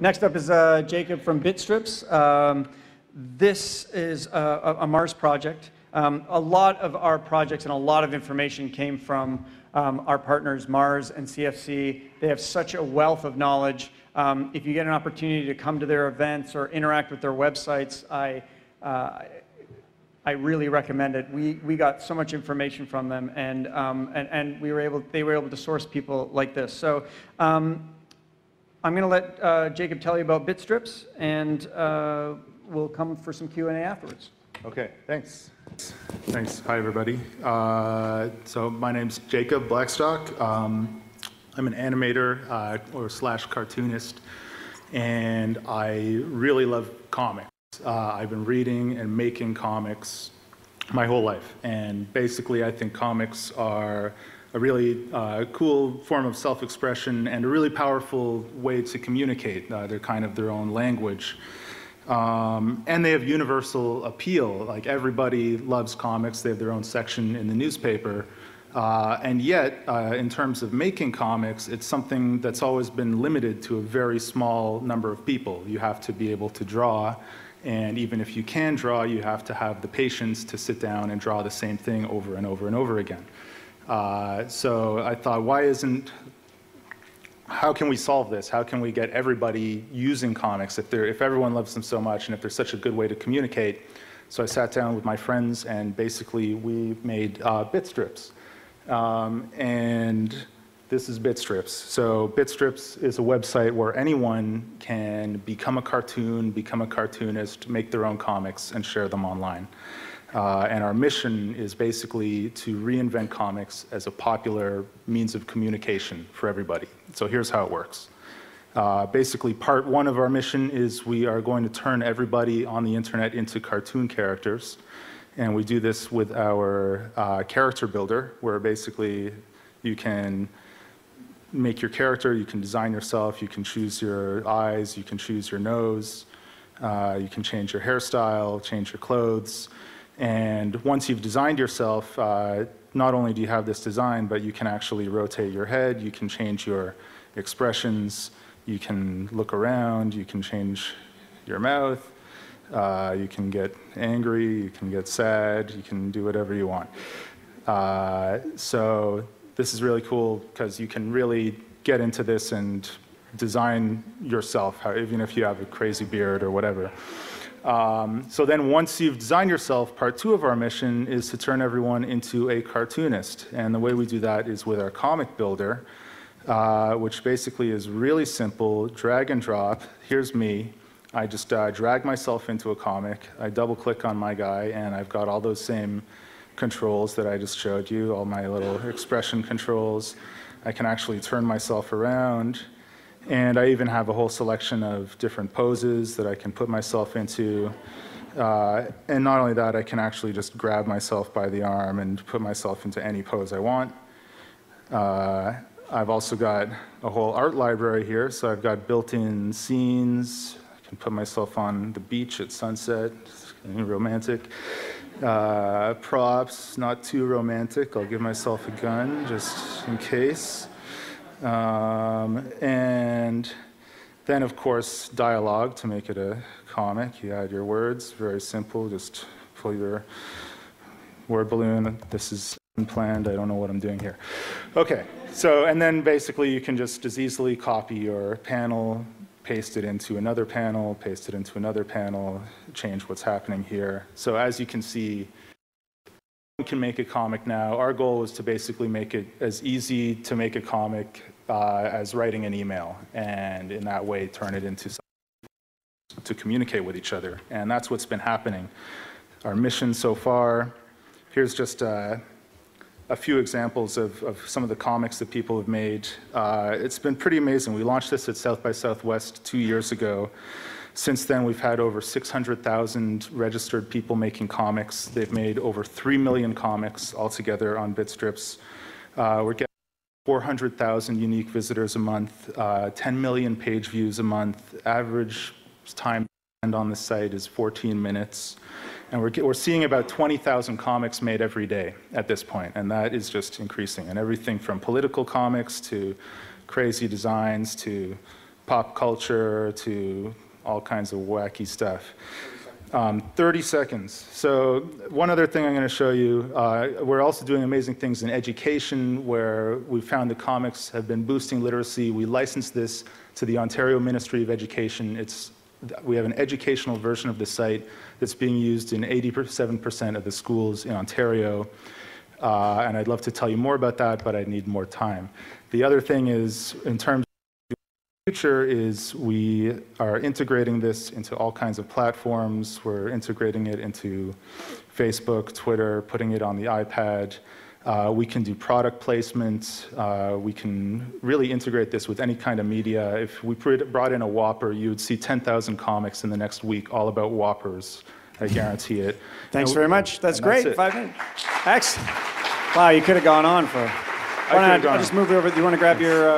Next up is Jacob from BitStrips. This is a Mars project. A lot of our projects and a lot of information came from our partners, Mars and CFC. They have such a wealth of knowledge. If you get an opportunity to come to their events or interact with their websites, I really recommend it. We got so much information from them, and they were able to source people like this. So I'm going to let Jacob tell you about BitStrips, and we'll come for some Q&A afterwards. Okay, thanks. Thanks. Hi, everybody. So my name's Jacob Blackstock. I'm an animator or / cartoonist, and I really love comics. I've been reading and making comics my whole life, and basically I think comics are a really cool form of self-expression and a really powerful way to communicate. They're kind of their own language. And they have universal appeal. Like, everybody loves comics. They have their own section in the newspaper. And yet, in terms of making comics, it's something that's always been limited to a very small number of people. You have to be able to draw, and even if you can draw, you have to have the patience to sit down and draw the same thing over and over and over again. So I thought, how can we solve this? How can we get everybody using comics if everyone loves them so much and if there's such a good way to communicate? So I sat down with my friends, and basically we made BitStrips. And this is BitStrips. So BitStrips is a website where anyone can become a cartoon, become a cartoonist, make their own comics, and share them online. And our mission is basically to reinvent comics as a popular means of communication for everybody. So here's how it works. Basically, part one of our mission is we are going to turn everybody on the internet into cartoon characters. And we do this with our character builder, where basically you can make your character, you can design yourself, you can choose your eyes, you can choose your nose, you can change your hairstyle, change your clothes. And once you've designed yourself, not only do you have this design, but you can actually rotate your head, you can change your expressions, you can look around, you can change your mouth, you can get angry, you can get sad, you can do whatever you want. So this is really cool because you can really get into this and design yourself, even if you have a crazy beard or whatever. So then once you've designed yourself, part two of our mission is to turn everyone into a cartoonist. And the way we do that is with our comic builder, which basically is really simple, drag and drop. Here's me. I just drag myself into a comic. I double click on my guy, and I've got all those same controls that I just showed you, all my little expression controls. I can actually turn myself around. And I even have a whole selection of different poses that I can put myself into. And not only that, I can actually just grab myself by the arm and put myself into any pose I want. I've also got a whole art library here. So I've got built-in scenes. I can put myself on the beach at sunset, romantic. Props, not too romantic. I'll give myself a gun just in case. And then, of course, dialogue to make it a comic. You add your words, very simple. Just pull your word balloon. This is unplanned. I don't know what I'm doing here. Okay, so, and then basically you can just as easily copy your panel, paste it into another panel, paste it into another panel, change what's happening here. So as you can see, we can make a comic now. Our goal is to basically make it as easy to make a comic as writing an email, and in that way turn it into something to communicate with each other. And that's what's been happening. Our mission so far, here's just a few examples of some of the comics that people have made. It's been pretty amazing. We launched this at South by Southwest 2 years ago. Since then, we've had over 600,000 registered people making comics. They've made over 3 million comics altogether on BitStrips. We're getting 400,000 unique visitors a month, 10 million page views a month. Average time spent on the site is 14 minutes. And we're seeing about 20,000 comics made every day at this point, and that is just increasing. And everything from political comics to crazy designs to pop culture to all kinds of wacky stuff. 30 seconds. So one other thing I'm going to show you, we're also doing amazing things in education where we found the comics have been boosting literacy. We licensed this to the Ontario Ministry of Education. We have an educational version of the site that's being used in 87% of the schools in Ontario. And I'd love to tell you more about that, but I need more time. The other thing is, in terms future is we are integrating this into all kinds of platforms. We're integrating it into Facebook, Twitter, putting it on the iPad. We can do product placement. We can really integrate this with any kind of media. If we brought in a Whopper, you would see 10,000 comics in the next week all about Whoppers. I guarantee it. Thanks very much. That's great. That's 5 minutes. Excellent. Wow, you could have gone on for... I'll just move over. Do you want to grab your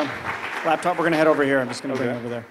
laptop? We're going to head over here. I'm just going to bring it over there.